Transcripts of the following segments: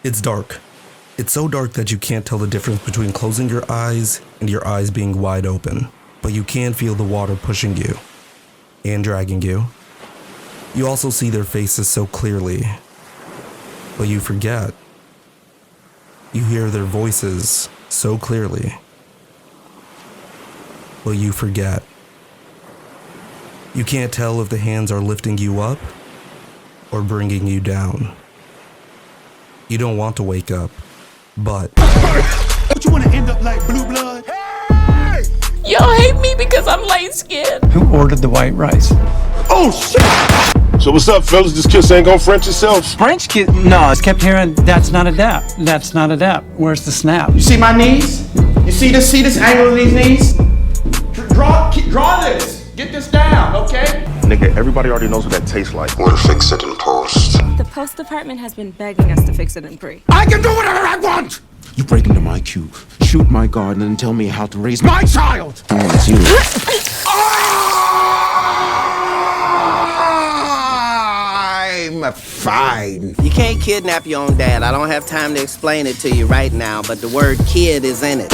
It's dark. It's so dark that you can't tell the difference between closing your eyes and your eyes being wide open. But you can feel the water pushing you and dragging you. You also see their faces so clearly, but you forget. You hear their voices so clearly, but you forget. You can't tell if the hands are lifting you up or bringing you down. You don't want to wake up, but... Don't you want to end up like Blue Blood? Hey! Y'all hate me because I'm light-skinned. Who ordered the white rice? Oh, shit! So what's up, fellas? This kiss ain't gonna French itself? French kiss? No, I kept hearing, that's not a dap. That's not a dap. Where's the snap? You see my knees? You see this angle of these knees? Draw this. Get this down, okay? Nigga, everybody already knows what that tastes like. We'll fix it in post. The post department has been begging us to fix it in pre. I can do whatever I want! You break into my cube, shoot my garden, and tell me how to raise my child! It's you. I'm fine. You can't kidnap your own dad. I don't have time to explain it to you right now, but the word kid is in it.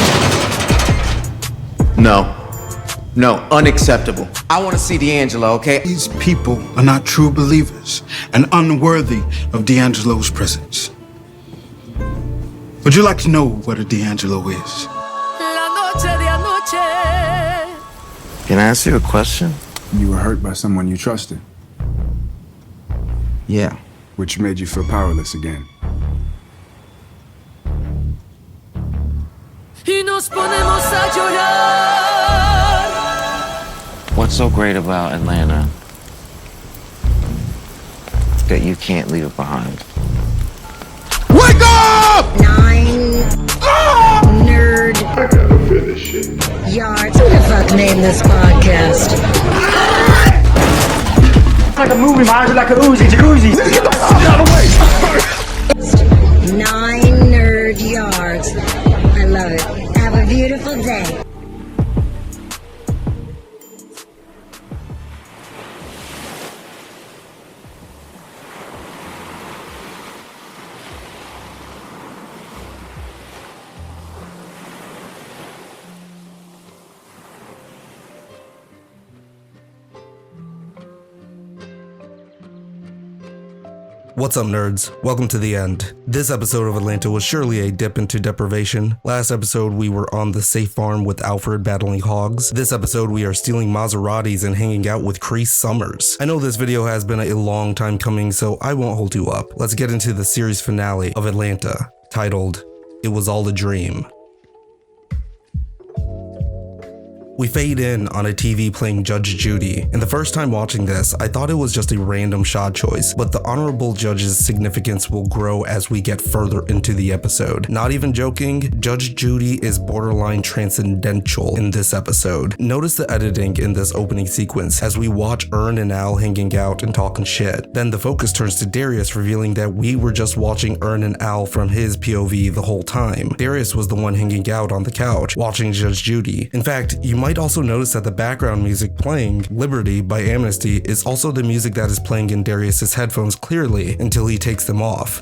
No, unacceptable. I want to see D'Angelo, okay? These people are not true believers and unworthy of D'Angelo's presence. Would you like to know what a D'Angelo is? Can I ask you a question? You were hurt by someone you trusted. Yeah. Which made you feel powerless again. What's so great about Atlanta that you can't leave it behind? Wake up! Nerd. I gotta finish it. Yards. Who the fuck named this podcast? It's like a movie, my eyes are like a Uzi, jacuzzi. Get the fuck out of the way! 9 Nerd Yards. I love it. Have a beautiful day. What's up, nerds? Welcome to the end. This episode of Atlanta was surely a dip into deprivation. Last episode, we were on the safe farm with Alfred battling hogs. This episode, we are stealing Maseratis and hanging out with Cree Summers. I know this video has been a long time coming, so I won't hold you up. Let's get into the series finale of Atlanta, titled, It Was All a Dream. We fade in on a TV playing Judge Judy, and the first time watching this, I thought it was just a random shot choice, but the honorable judge's significance will grow as we get further into the episode. Not even joking, Judge Judy is borderline transcendental in this episode. Notice the editing in this opening sequence as we watch Ern and Al hanging out and talking shit. Then the focus turns to Darius, revealing that we were just watching Ern and Al from his POV the whole time. Darius was the one hanging out on the couch, watching Judge Judy. In fact, you might also notice that the background music playing, Liberty by Amnesty, is also the music that is playing in Darius's headphones clearly until he takes them off.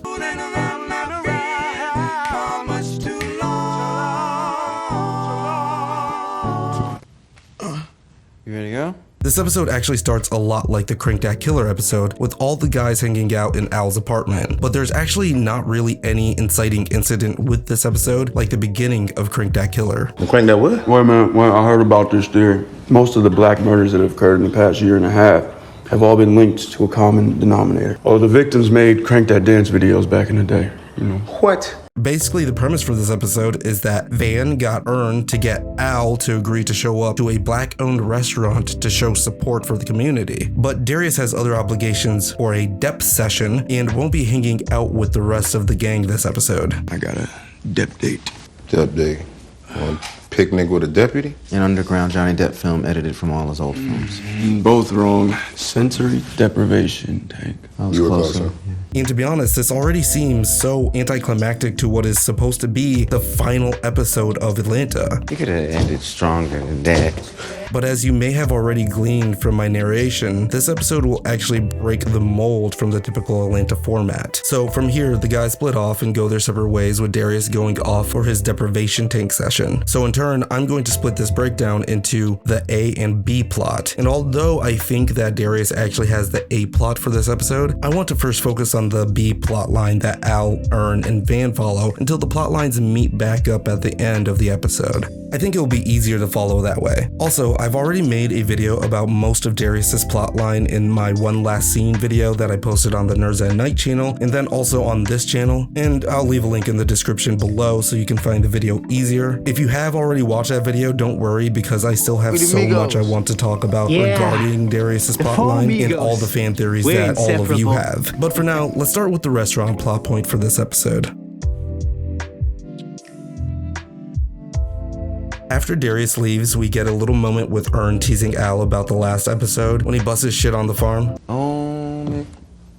You ready to go? This episode actually starts a lot like the Crank That Killer episode, with all the guys hanging out in Al's apartment. But there's actually not really any inciting incident with this episode, like the beginning of Crank That Killer. Crank that what? Wait a minute, I heard about this theory. Most of the black murders that have occurred in the past year and a half have all been linked to a common denominator. Oh, the victims made Crank That Dance videos back in the day, you know. What? Basically, the premise for this episode is that Van got Ern to get Al to agree to show up to a black-owned restaurant to show support for the community. But Darius has other obligations for a dep session and won't be hanging out with the rest of the gang this episode. I got a dep date. Dep date? Picnic with a deputy? An underground Johnny Depp film edited from all his old films. Both wrong. Sensory deprivation, Tank. I was You were closer. closer. And to be honest, this already seems so anticlimactic to what is supposed to be the final episode of Atlanta. You could have ended stronger than that. But as you may have already gleaned from my narration, this episode will actually break the mold from the typical Atlanta format. So from here, the guys split off and go their separate ways, with Darius going off for his deprivation tank session. So in turn, I'm going to split this breakdown into the A and B plot. And although I think that Darius actually has the A plot for this episode, I want to first focus on the B plot line that Al, Earn, and Van follow until the plot lines meet back up at the end of the episode. I think it will be easier to follow that way. Also, I've already made a video about most of Darius's plotline in my One Last Scene video that I posted on the Nerds at Night channel, and then also on this channel, and I'll leave a link in the description below so you can find the video easier. If you have already watched that video, don't worry, because I still have so much I want to talk about regarding Darius's plotline and all the fan theories that all of you have. But for now, let's start with the restaurant plot point for this episode. After Darius leaves, we get a little moment with Earn teasing Al about the last episode when he busts his shit on the farm. Oh,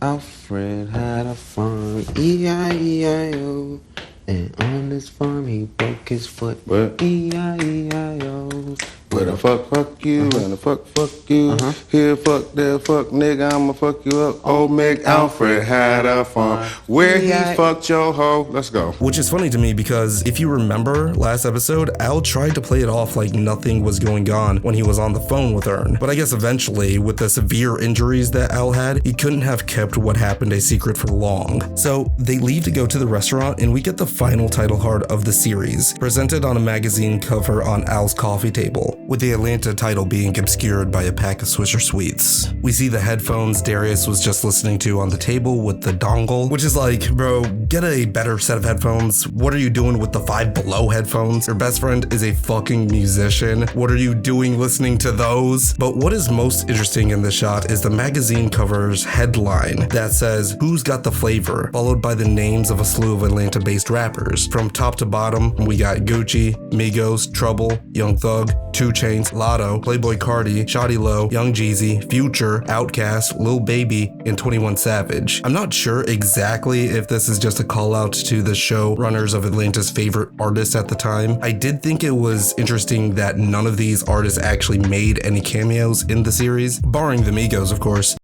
Alfred had a farm, E-I-E-I-O. And on this farm he broke his foot, E-I-E-I-O. Where the fuck you, and the fuck you. Here, fuck there, fuck nigga, I'ma fuck you up. Old Meg Alfred had a farm where he fucked your hoe. Let's go. Which is funny to me because if you remember last episode, Al tried to play it off like nothing was going on when he was on the phone with Earn. But I guess eventually, with the severe injuries that Al had, he couldn't have kept what happened a secret for long. So they leave to go to the restaurant, and we get the final title card of the series, presented on a magazine cover on Al's coffee table, with the Atlanta title being obscured by a pack of Swisher Sweets. We see the headphones Darius was just listening to on the table with the dongle, which is like, bro, get a better set of headphones. What are you doing with the Five Below headphones? Your best friend is a fucking musician. What are you doing listening to those? But what is most interesting in this shot is the magazine cover's headline that says, "Who's got the flavor?" followed by the names of a slew of Atlanta-based rappers. From top to bottom, we got Gucci, Migos, Trouble, Young Thug, 2 Chainz, Lotto, Playboy Cardi, Shawty Lo, Young Jeezy, Future, Outkast, Lil Baby, and 21 Savage. I'm not sure exactly if this is just a call out to the showrunners of Atlanta's favorite artists at the time. I did think it was interesting that none of these artists actually made any cameos in the series, barring the Migos, of course.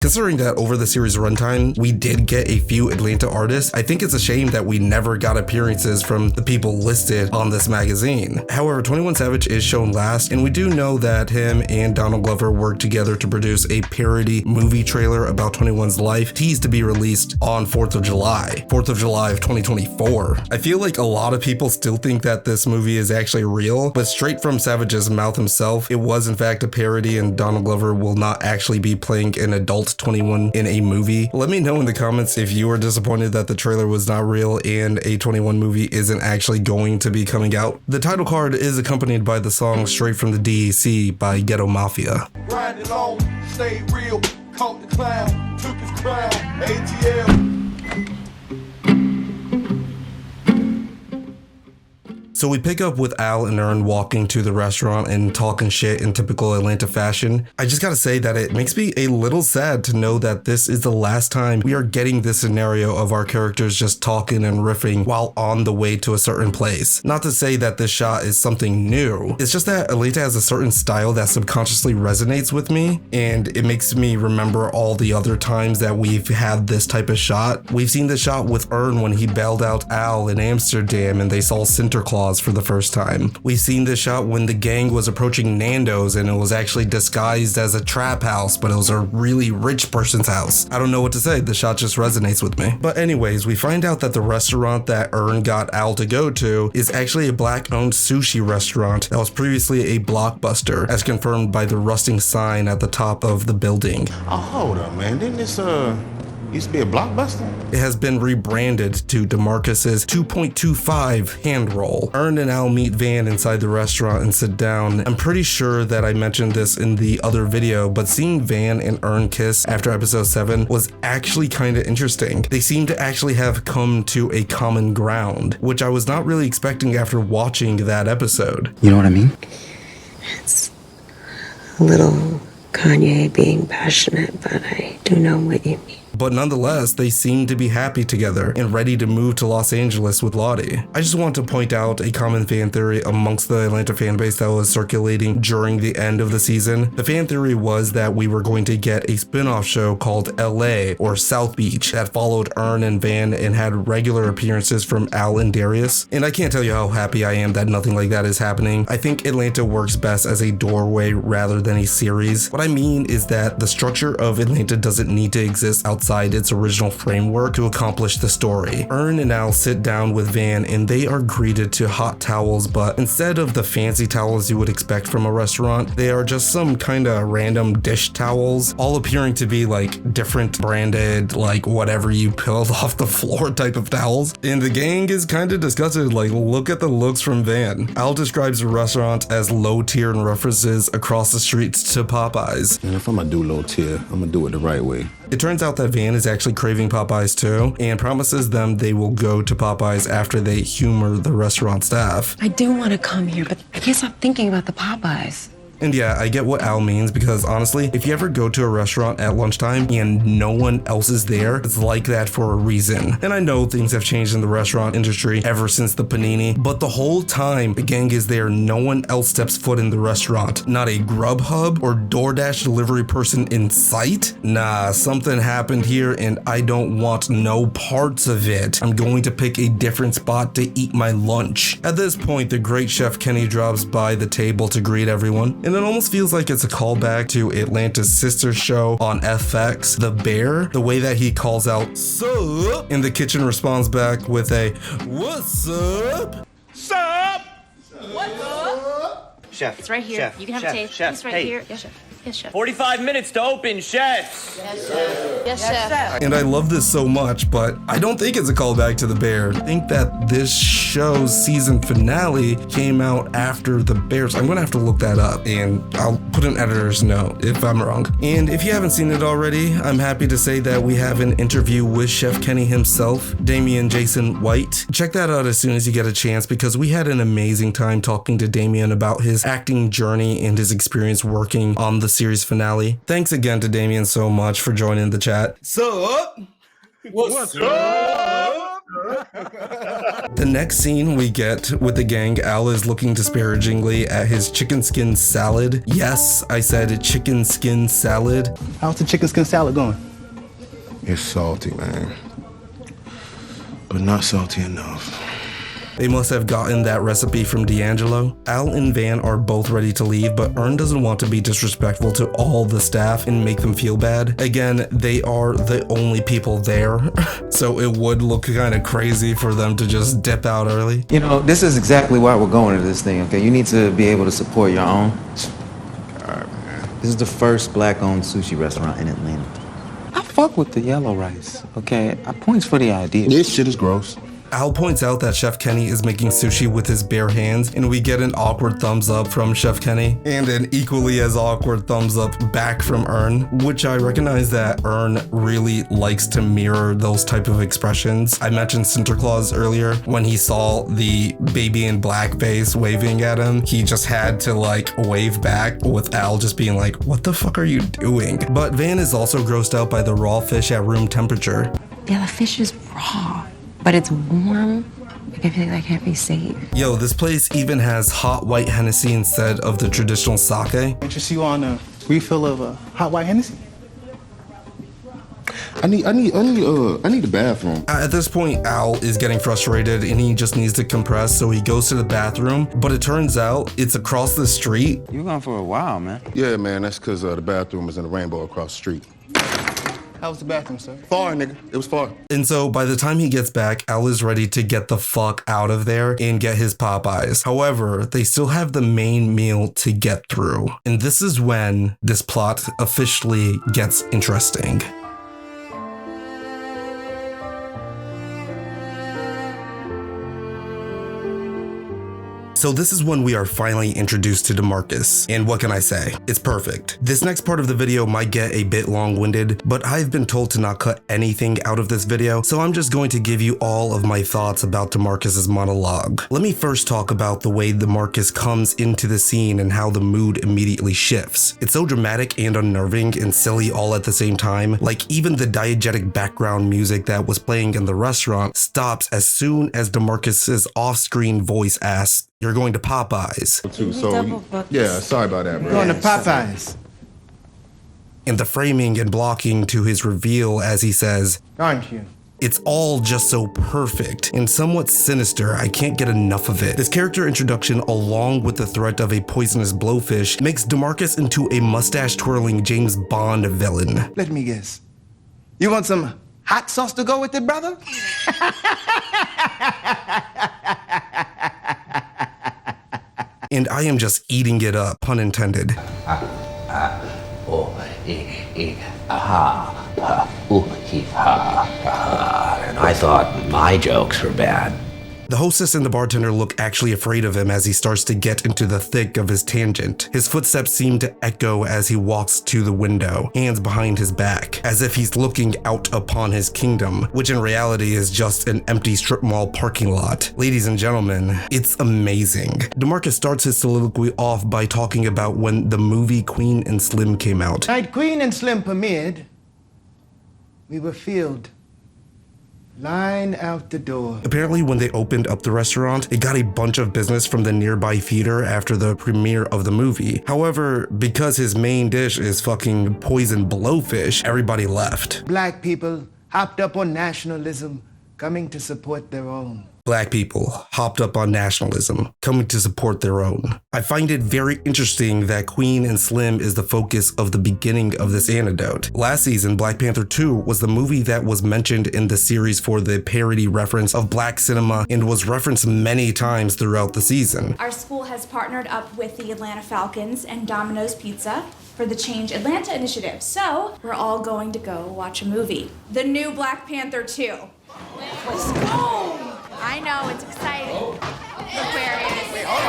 Considering that over the series runtime, we did get a few Atlanta artists, I think it's a shame that we never got appearances from the people listed on this magazine. However, 21 Savage is shown last, and we do know that him and Donald Glover worked together to produce a parody movie trailer about 21's life, teased to be released on 4th of July of 2024. I feel like a lot of people still think that this movie is actually real, but straight from Savage's mouth himself, it was in fact a parody, and Donald Glover will not actually be playing an adult 21 in a movie. Let me know in the comments if you were disappointed that the trailer was not real and a 21 movie isn't actually going to be coming out. The title card is accompanied by the song Straight from the DEC by Ghetto Mafia. Grind along, stay real, caught the clown, took his crown, ATL. So we pick up with Al and Earn walking to the restaurant and talking shit in typical Atlanta fashion. I just gotta say that it makes me a little sad to know that this is the last time we are getting this scenario of our characters just talking and riffing while on the way to a certain place. Not to say that this shot is something new, it's just that Atlanta has a certain style that subconsciously resonates with me, and it makes me remember all the other times that we've had this type of shot. We've seen this shot with Earn when he bailed out Al in Amsterdam and they saw Sinterklaas for the first time. We've seen this shot when the gang was approaching Nando's and it was actually disguised as a trap house, but it was a really rich person's house. I don't know what to say, the shot just resonates with me. But anyways, we find out that the restaurant that Earn got Al to go to is actually a black-owned sushi restaurant that was previously a Blockbuster, as confirmed by the rusting sign at the top of the building. Oh, hold up, man. Didn't this, used to be a Blockbuster? It has been rebranded to Demarcus's 2.25 hand roll. Earn and Al meet Van inside the restaurant and sit down. I'm pretty sure that I mentioned this in the other video, but seeing Van and Earn kiss after episode 7 was actually kind of interesting. They seem to actually have come to a common ground, which I was not really expecting after watching that episode. You know what I mean? a little Kanye being passionate, but I do know what you mean. But nonetheless, they seem to be happy together and ready to move to Los Angeles with Lottie. I just want to point out a common fan theory amongst the Atlanta fanbase that was circulating during the end of the season. The fan theory was that we were going to get a spin-off show called LA or South Beach that followed Earn and Van and had regular appearances from Al and Darius. And I can't tell you how happy I am that nothing like that is happening. I think Atlanta works best as a doorway rather than a series. What I mean is that the structure of Atlanta doesn't need to exist outside its original framework to accomplish the story. Earn and Al sit down with Van and they are greeted to hot towels, but instead of the fancy towels you would expect from a restaurant, they are just some kind of random dish towels, all appearing to be like different branded, like whatever you peeled off the floor type of towels. And the gang is kind of disgusted, like look at the looks from Van. Al describes the restaurant as low tier and references across the streets to Popeyes. And if I'm gonna do low tier, I'm gonna do it the right way. It turns out that Van is actually craving Popeyes too, and promises them they will go to Popeyes after they humor the restaurant staff. I do want to come here, but I can't stop thinking about the Popeyes. And yeah, I get what Al means, because honestly, if you ever go to a restaurant at lunchtime and no one else is there, it's like that for a reason. And I know things have changed in the restaurant industry ever since the panini, but the whole time the gang is there, no one else steps foot in the restaurant. Not a Grubhub or DoorDash delivery person in sight. Nah, something happened here and I don't want no parts of it. I'm going to pick a different spot to eat my lunch. At this point, the great Chef Kenny drops by the table to greet everyone. And it almost feels like it's a callback to Atlanta's sister show on FX, The Bear, the way that he calls out, "Sup?" and the kitchen responds back with a, "What's up?" Sup? What's up? Chef. It's right here. Chef, You can have chef, a taste. chef, It's right hey. here. Yes, chef. Yes, chef. 45 minutes to open, chefs. Yes, chef. Yes, chef. And I love this so much, but I don't think it's a callback to The Bear. I think that this show's season finale came out after The Bears. I'm gonna have to look that up, and I'll put an editor's note if I'm wrong. And if you haven't seen it already, I'm happy to say that we have an interview with Chef Kenny himself, Damian Jason White. Check that out as soon as you get a chance, because we had an amazing time talking to Damian about his acting journey and his experience working on the series finale. Thanks again to Damian so much for joining the chat. Sup? What's up? The next scene we get with the gang, Al is looking disparagingly at his chicken skin salad. Yes, I said chicken skin salad. How's the chicken skin salad going? It's salty, man. But not salty enough. They must have gotten that recipe from D'Angelo. Al and Van are both ready to leave, but Earn doesn't want to be disrespectful to all the staff and make them feel bad. Again, they are the only people there, so it would look kind of crazy for them to just dip out early. You know, this is exactly why we're going to this thing, okay? You need to be able to support your own. This is the first black-owned sushi restaurant in Atlanta. I fuck with the yellow rice, okay? I points for the idea. This shit is gross. Al points out that Chef Kenny is making sushi with his bare hands, and we get an awkward thumbs up from Chef Kenny, and an equally as awkward thumbs up back from Earn, which I recognize that Earn really likes to mirror those type of expressions. I mentioned Santa Claus earlier. When he saw the baby in blackface waving at him, he just had to like wave back, with Al just being like, "What the fuck are you doing?" But Van is also grossed out by the raw fish at room temperature. Yeah, the fish is raw, but it's warm. Like, I feel like that can't be safe. Yo, this place even has hot white Hennessy instead of the traditional sake. Interest you on a refill of a hot white Hennessy? I need the bathroom. At this point, Al is getting frustrated and he just needs to compress, so he goes to the bathroom, but it turns out it's across the street. You gone for a while, man. Yeah, man, that's because the bathroom is in the rainbow across the street. How was the bathroom, sir? Far, nigga. It was far. And so by the time he gets back, Al is ready to get the fuck out of there and get his Popeyes. However, they still have the main meal to get through. And this is when this plot officially gets interesting. So this is when we are finally introduced to Demarcus, and what can I say? It's perfect. This next part of the video might get a bit long-winded, but I've been told to not cut anything out of this video, so I'm just going to give you all of my thoughts about Demarcus's monologue. Let me first talk about the way Demarcus comes into the scene and how the mood immediately shifts. It's so dramatic and unnerving and silly all at the same time. Like, even the diegetic background music that was playing in the restaurant stops as soon as Demarcus's off-screen voice asks, "You're going to Popeyes." So, yeah, sorry about that, bro. Going to Popeyes. And the framing and blocking to his reveal as he says, Aren't you? it's all just so perfect and somewhat sinister. I can't get enough of it. This character introduction, along with the threat of a poisonous blowfish, makes Demarcus into a mustache-twirling James Bond villain. Let me guess. You want some hot sauce to go with it, brother? And I am just eating it up, pun intended. And I thought my jokes were bad. The hostess and the bartender look actually afraid of him as he starts to get into the thick of his tangent. His footsteps seem to echo as he walks to the window, hands behind his back, as if he's looking out upon his kingdom, which in reality is just an empty strip mall parking lot. Ladies and gentlemen, it's amazing. Demarcus starts his soliloquy off by talking about when the movie Queen and Slim came out. Night Queen and Slim premiered, we were filled. Line out the door. Apparently, when they opened up the restaurant, it got a bunch of business from the nearby theater after the premiere of the movie. However, because his main dish is fucking poison blowfish, everybody left. Black people hopped up on nationalism, coming to support their own. Black people hopped up on nationalism, coming to support their own. I find it very interesting that Queen and Slim is the focus of the beginning of this anecdote. Last season, Black Panther 2 was the movie that was mentioned in the series for the parody reference of black cinema and was referenced many times throughout the season. Our school has partnered up with the Atlanta Falcons and Domino's Pizza for the Change Atlanta initiative. So we're all going to go watch a movie. The new Black Panther 2. Let's go! I know, it's exciting.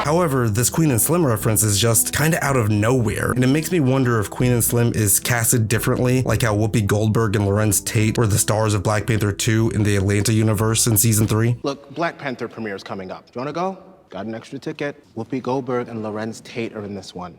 However, this Queen and Slim reference is just kinda out of nowhere, and it makes me wonder if Queen and Slim is casted differently, like how Whoopi Goldberg and Lorenz Tate were the stars of Black Panther 2 in the Atlanta universe in season 3. Look, Black Panther premiere is coming up. Do you wanna go? Got an extra ticket. Whoopi Goldberg and Lorenz Tate are in this one.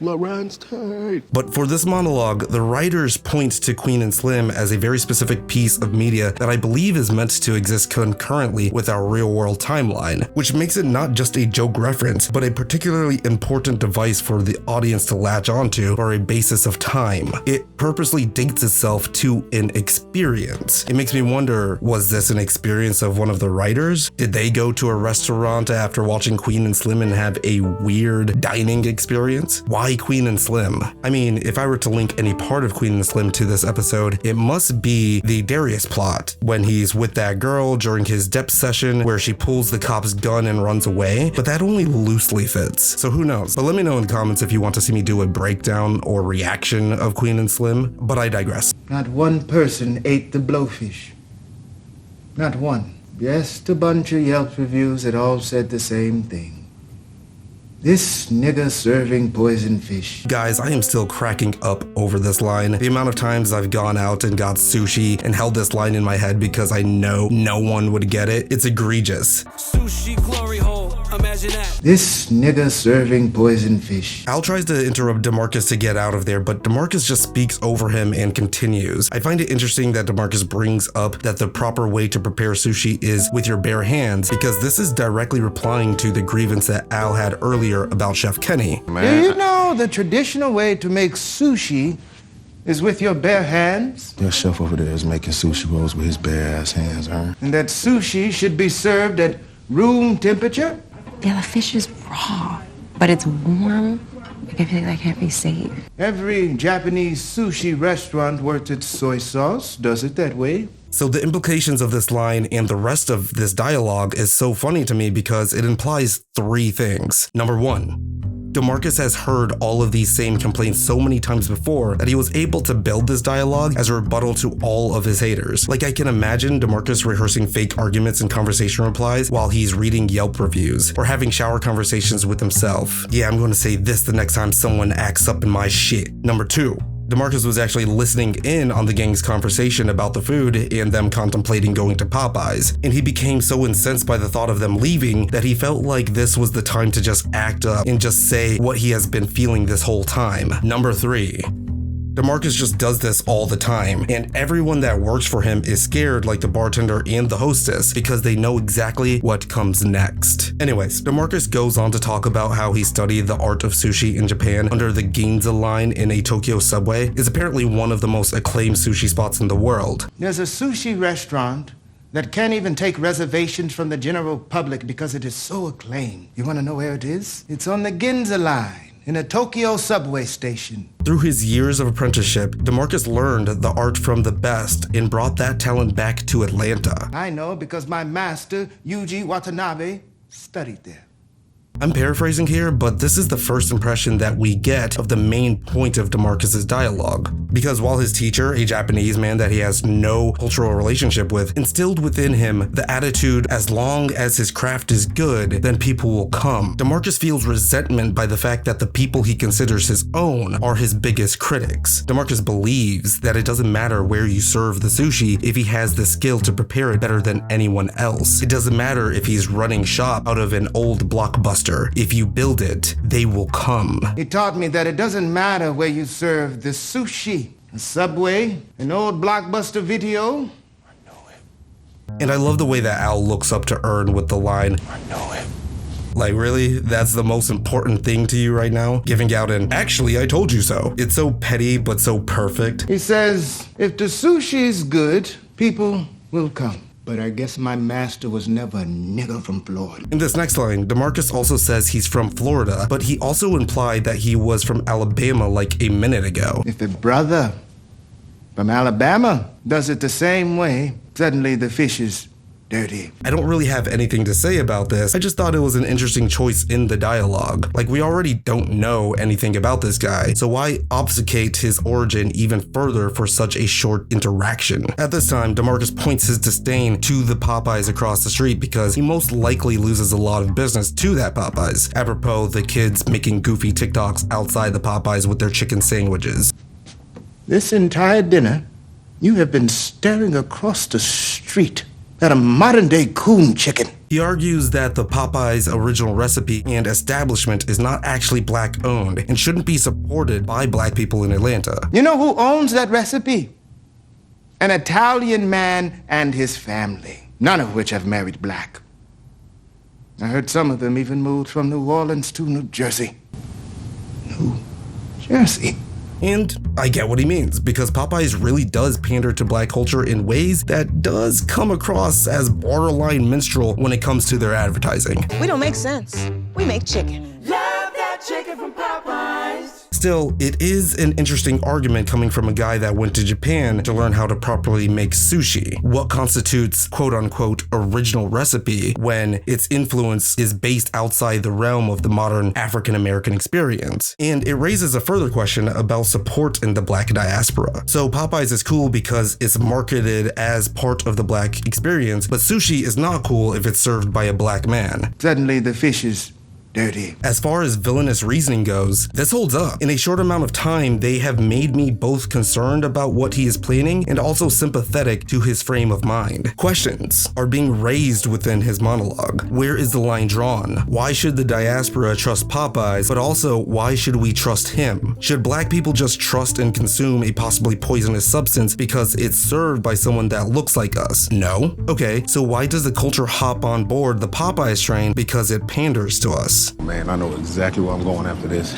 Lorenz Tate. But for this monologue, the writers point to Queen and Slim as a very specific piece of media that I believe is meant to exist concurrently with our real-world timeline, which makes it not just a joke reference, but a particularly important device for the audience to latch onto for a basis of time. It purposely dates itself to an experience. It makes me wonder, was this an experience of one of the writers? Did they go to a restaurant after watching Queen and Slim and have a weird dining experience? Why Queen and Slim? I mean, if I were to link any part of Queen and Slim to this episode, it must be the Darius plot, when he's with that girl during his depth session where she pulls the cop's gun and runs away, but that only loosely fits. So who knows? But let me know in the comments if you want to see me do a breakdown or reaction of Queen and Slim, but I digress. Not one person ate the blowfish. Not one. Just a bunch of Yelp reviews that all said the same thing. This nigga serving poison fish. Guys, I am still cracking up over this line. The amount of times I've gone out and got sushi and held this line in my head because I know no one would get it. It's egregious. Sushi glory hole, imagine that. This nigga serving poison fish. Al tries to interrupt Demarcus to get out of there, but Demarcus just speaks over him and continues. I find it interesting that Demarcus brings up that the proper way to prepare sushi is with your bare hands, because this is directly replying to the grievance that Al had earlier about Chef Kenny. Do you know the traditional way to make sushi is with your bare hands? That chef over there is making sushi rolls with his bare ass hands, huh? And that sushi should be served at room temperature? Yeah, the fish is raw, but it's warm. Like, I feel like I can't be safe. Every Japanese sushi restaurant worth its soy sauce does it that way. So the implications of this line and the rest of this dialogue is so funny to me because it implies three things. Number one, Demarcus has heard all of these same complaints so many times before that he was able to build this dialogue as a rebuttal to all of his haters. Like, I can imagine Demarcus rehearsing fake arguments and conversation replies while he's reading Yelp reviews or having shower conversations with himself. Yeah, I'm going to say this the next time someone acts up in my shit. Number 2. Demarcus was actually listening in on the gang's conversation about the food and them contemplating going to Popeyes, and he became so incensed by the thought of them leaving that he felt like this was the time to just act up and just say what he has been feeling this whole time. Number 3. Demarcus just does this all the time, and everyone that works for him is scared, like the bartender and the hostess, because they know exactly what comes next. Anyways, Demarcus goes on to talk about how he studied the art of sushi in Japan under the Ginza line in a Tokyo subway. Is apparently one of the most acclaimed sushi spots in the world. There's a sushi restaurant that can't even take reservations from the general public because it is so acclaimed. You want to know where it is? It's on the Ginza line in a Tokyo subway station. Through his years of apprenticeship, Demarcus learned the art from the best and brought that talent back to Atlanta. I know because my master, Yuji Watanabe, studied there. I'm paraphrasing here, but this is the first impression that we get of the main point of Demarcus's dialogue. Because while his teacher, a Japanese man that he has no cultural relationship with, instilled within him the attitude, as long as his craft is good, then people will come, Demarcus feels resentment by the fact that the people he considers his own are his biggest critics. Demarcus believes that it doesn't matter where you serve the sushi if he has the skill to prepare it better than anyone else. It doesn't matter if he's running shop out of an old Blockbuster. If you build it, they will come. He taught me that it doesn't matter where you serve the sushi, a Subway, an old Blockbuster video. And I love the way that Al looks up to Ern with the line, I know it. Like, really? That's the most important thing to you right now? Giving out an, actually, I told you so. It's so petty, but so perfect. He says, if the sushi is good, people will come. But I guess my master was never a nigger from Florida. In this next line, Demarcus also says he's from Florida, but he also implied that he was from Alabama like a minute ago. If a brother from Alabama does it the same way, suddenly the fish is dirty. I don't really have anything to say about this. I just thought it was an interesting choice in the dialogue. Like, we already don't know anything about this guy, so why obfuscate his origin even further for such a short interaction? At this time, Demarcus points his disdain to the Popeyes across the street because he most likely loses a lot of business to that Popeyes. Apropos the kids making goofy TikToks outside the Popeyes with their chicken sandwiches. This entire dinner, you have been staring across the street at a modern-day coon chicken. He argues that the Popeyes original recipe and establishment is not actually black-owned and shouldn't be supported by black people in Atlanta. You know who owns that recipe? An Italian man and his family, none of which have married black. I heard some of them even moved from New Orleans to New Jersey. New Jersey. And I get what he means, because Popeyes really does pander to black culture in ways that does come across as borderline minstrel when it comes to their advertising. We don't make sense. We make chicken. Love that chicken from Popeyes. Still, it is an interesting argument coming from a guy that went to Japan to learn how to properly make sushi. What constitutes quote-unquote original recipe when its influence is based outside the realm of the modern African-American experience? And it raises a further question about support in the black diaspora. So Popeyes is cool because it's marketed as part of the black experience, but sushi is not cool if it's served by a black man. Suddenly the fish is dirty. As far as villainous reasoning goes, this holds up. In a short amount of time, they have made me both concerned about what he is planning and also sympathetic to his frame of mind. Questions are being raised within his monologue. Where is the line drawn? Why should the diaspora trust Popeyes, but also why should we trust him? Should black people just trust and consume a possibly poisonous substance because it's served by someone that looks like us? No? Okay, so why does the culture hop on board the Popeyes train because it panders to us? Man, I know exactly where I'm going after this.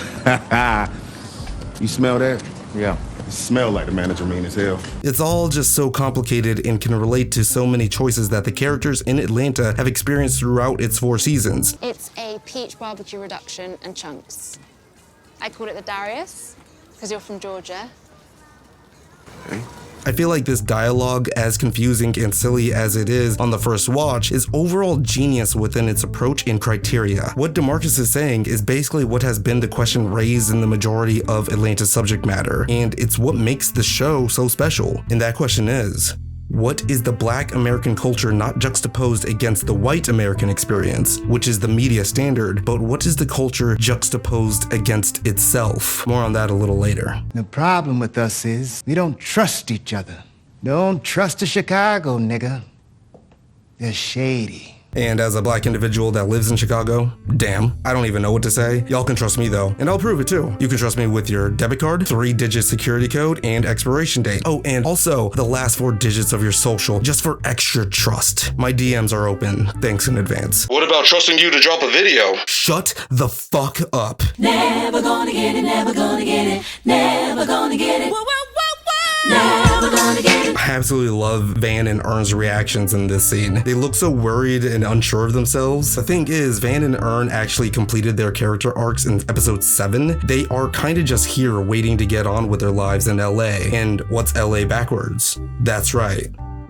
You smell that? Yeah. It smells like the manager mean as hell. It's all just so complicated and can relate to so many choices that the characters in Atlanta have experienced throughout its 4 seasons. It's a peach barbecue reduction and chunks. I called it the Darius, because you're from Georgia. Okay. I feel like this dialogue, as confusing and silly as it is on the first watch, is overall genius within its approach and criteria. What Demarcus is saying is basically what has been the question raised in the majority of Atlanta's subject matter, and it's what makes the show so special. And that question is, what is the Black American culture not juxtaposed against the white American experience, which is the media standard, but what is the culture juxtaposed against itself? More on that a little later. The problem with us is we don't trust each other. Don't trust the Chicago, nigga. They're shady. And as a black individual that lives in Chicago, damn, I don't even know what to say. Y'all can trust me though, and I'll prove it too. You can trust me with your debit card, 3-digit security code, and expiration date. Oh, and also the last 4 digits of your social, just for extra trust. My DMs are open, thanks in advance. What about trusting you to drop a video? Shut the fuck up. Never gonna get it, never gonna get it, never gonna get it. Whoa, whoa, whoa, whoa. Never gonna get it. I absolutely love Van and Ern's reactions in this scene. They look so worried and unsure of themselves. The thing is, Van and Ern actually completed their character arcs in episode 7. They are kind of just here waiting to get on with their lives in LA. And what's LA backwards? That's right.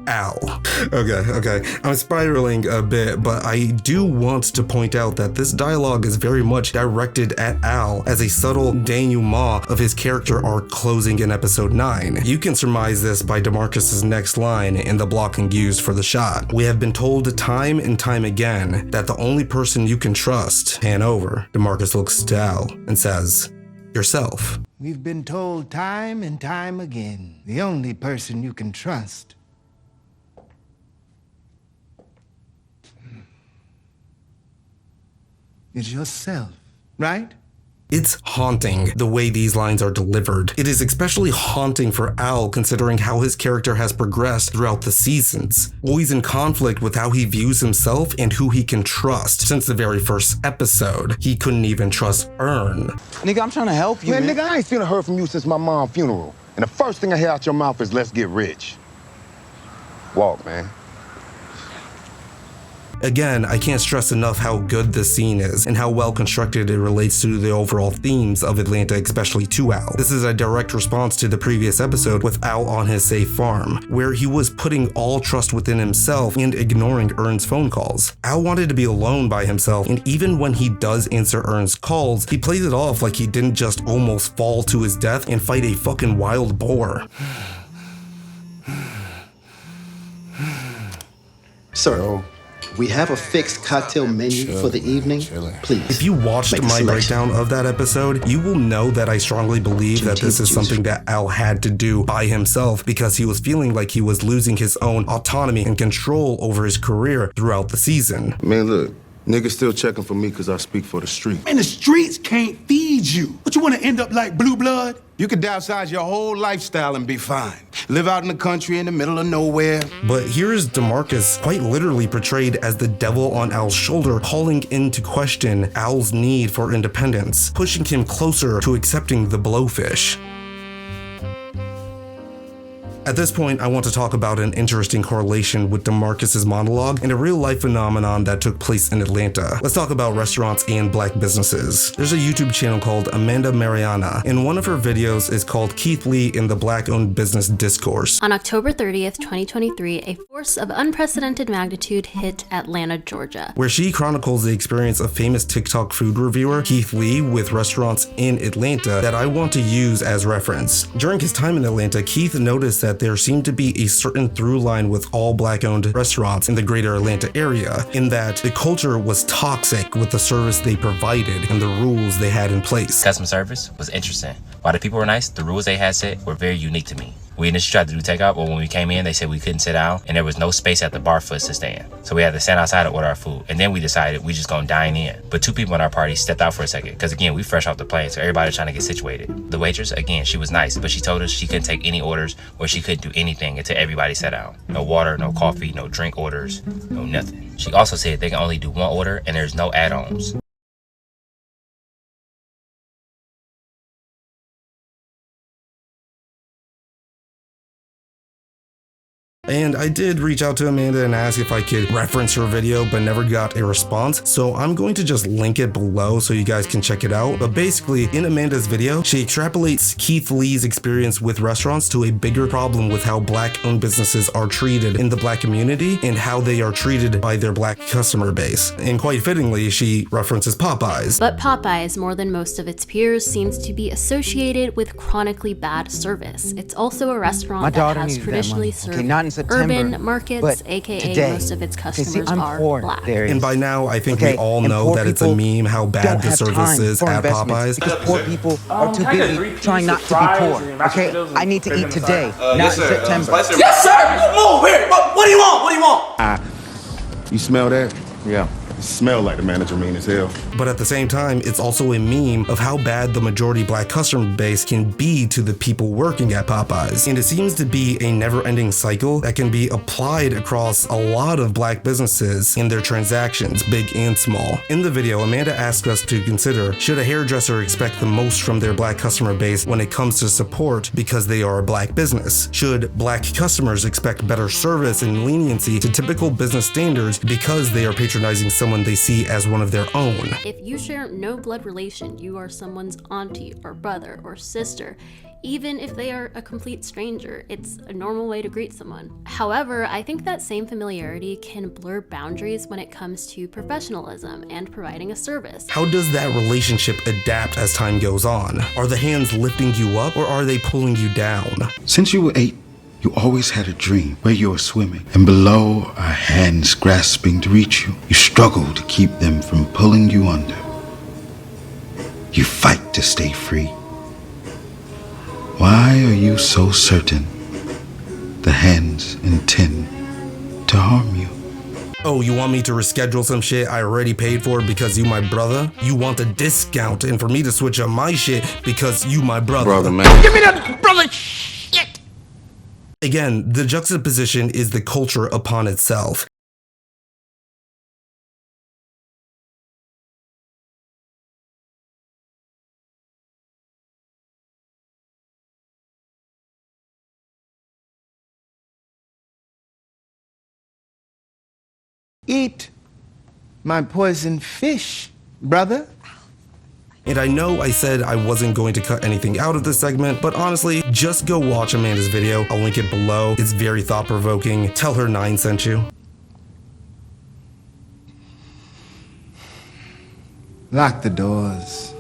Al. Okay. I'm spiraling a bit, but I do want to point out that this dialogue is very much directed at Al as a subtle denouement of his character arc closing in episode 9. You can surmise this by Demarcus's next line in the blocking used for the shot. We have been told time and time again that the only person you can trust, pan over. Demarcus looks to Al and says, yourself. We've been told time and time again, the only person you can trust is yourself, right? It's haunting the way these lines are delivered. It is especially haunting for Al considering how his character has progressed throughout the seasons, always in conflict with how he views himself and who he can trust. Since the very first episode, he couldn't even trust Ern. Nigga, I'm trying to help you, Man, nigga, I ain't seen or heard from you since my mom's funeral. And the first thing I hear out your mouth is, let's get rich. Walk, man. Again, I can't stress enough how good this scene is and how well constructed it relates to the overall themes of Atlanta, especially to Al. This is a direct response to the previous episode with Al on his safe farm, where he was putting all trust within himself and ignoring Ern's phone calls. Al wanted to be alone by himself, and even when he does answer Ern's calls, he plays it off like he didn't just almost fall to his death and fight a fucking wild boar. Sir, we have a fixed cocktail menu for the evening. Please. If you watched my breakdown of that episode, you will know that I strongly believe that this is something that Al had to do by himself because he was feeling like he was losing his own autonomy and control over his career throughout the season. Man, look, niggas still checking for me because I speak for the street. And the streets can't feed you. But you want to end up like Blue Blood? You could downsize your whole lifestyle and be fine. Live out in the country in the middle of nowhere. But here's Demarcus quite literally portrayed as the devil on Al's shoulder, calling into question Al's need for independence, pushing him closer to accepting the blowfish. At this point, I want to talk about an interesting correlation with Demarcus's monologue and a real-life phenomenon that took place in Atlanta. Let's talk about restaurants and black businesses. There's a YouTube channel called Amanda Mariana, and one of her videos is called Keith Lee in the Black-Owned Business Discourse. On October 30th, 2023, a force of unprecedented magnitude hit Atlanta, Georgia, where she chronicles the experience of famous TikTok food reviewer Keith Lee with restaurants in Atlanta that I want to use as reference. During his time in Atlanta, Keith noticed that there seemed to be a certain through line with all black-owned restaurants in the greater Atlanta area, in that the culture was toxic with the service they provided and the rules they had in place. Customer service was interesting. While the people were nice, the rules they had set were very unique to me. We initially tried to do takeout, but when we came in, they said we couldn't sit down, and there was no space at the bar for us to stand. So we had to stand outside and order our food, and then we decided we just gonna dine in. But 2 people in our party stepped out for a second, because again, we fresh off the plane, so everybody was trying to get situated. The waitress, again, she was nice, but she told us she couldn't take any orders, or she couldn't do anything until everybody sat down. No water, no coffee, no drink orders, no nothing. She also said they can only do 1 order, and there's no add-ons. And I did reach out to Amanda and ask if I could reference her video, but never got a response. So I'm going to just link it below so you guys can check it out. But basically, in Amanda's video, she extrapolates Keith Lee's experience with restaurants to a bigger problem with how Black-owned businesses are treated in the Black community and how they are treated by their Black customer base. And quite fittingly, she references Popeyes. But Popeyes, more than most of its peers, seems to be associated with chronically bad service. It's also a restaurant that has traditionally served urban markets, aka most of its customers are Black. And by now, I think we all know that it's a meme how bad the service is at Popeyes. Because poor people are too busy trying not to be poor. Okay, I need to eat today, not in September. Yes, sir. Move here. What do you want? What do you want? You smell that? Yeah. It smell like the manager mean as hell. But at the same time, it's also a meme of how bad the majority Black customer base can be to the people working at Popeyes. And it seems to be a never-ending cycle that can be applied across a lot of Black businesses in their transactions, big and small. In the video, Amanda asked us to consider, should a hairdresser expect the most from their Black customer base when it comes to support because they are a Black business? Should Black customers expect better service and leniency to typical business standards because they are patronizing someone they see as one of their own? If you share no blood relation, you are someone's auntie or brother or sister. Even if they are a complete stranger, it's a normal way to greet someone. However, I think that same familiarity can blur boundaries when it comes to professionalism and providing a service. How does that relationship adapt as time goes on? Are the hands lifting you up or are they pulling you down? Since you were 8, you always had a dream where you were swimming, and below are hands grasping to reach you. You struggle to keep them from pulling you under. You fight to stay free. Why are you so certain the hands intend to harm you? Oh, you want me to reschedule some shit I already paid for because you my brother? You want a discount and for me to switch up my shit because you my brother? Brother, man. Give me that brother shit. Again, the juxtaposition is the culture upon itself. Eat my poisoned fish, brother. And I know I said I wasn't going to cut anything out of this segment, but honestly, just go watch Amanda's video. I'll link it below. It's very thought-provoking. Tell her Nine sent you. Lock the doors.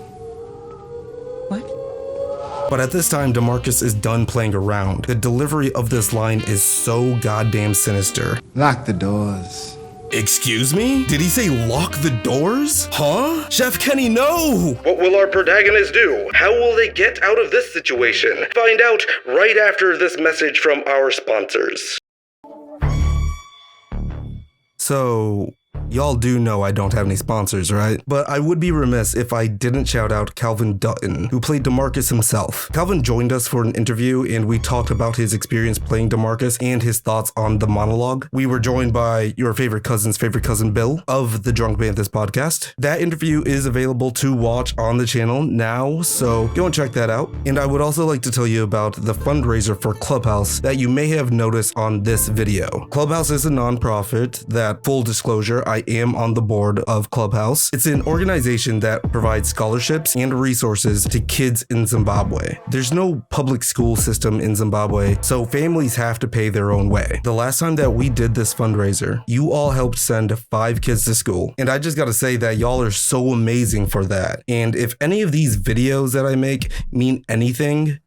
But at this time, Demarcus is done playing around. The delivery of this line is so goddamn sinister. Lock the doors. Excuse me? Did he say lock the doors? Huh? Chef Kenny, no! What will our protagonists do? How will they get out of this situation? Find out right after this message from our sponsors. So, y'all do know I don't have any sponsors, right? But I would be remiss if I didn't shout out Calvin Dutton, who played Demarcus himself. Calvin joined us for an interview and we talked about his experience playing Demarcus and his thoughts on the monologue. We were joined by your favorite cousin's favorite cousin, Bill, of the Drunk Banthas podcast. That interview is available to watch on the channel now, so go and check that out. And I would also like to tell you about the fundraiser for Clubhouse that you may have noticed on this video. Clubhouse is a nonprofit that, full disclosure, I am on the board of Clubhouse. It's an organization that provides scholarships and resources to kids in Zimbabwe. There's no public school system in Zimbabwe, so families have to pay their own way. The last time that we did this fundraiser, you all helped send 5 kids to school. And I just gotta say that y'all are so amazing for that. And if any of these videos that I make mean anything,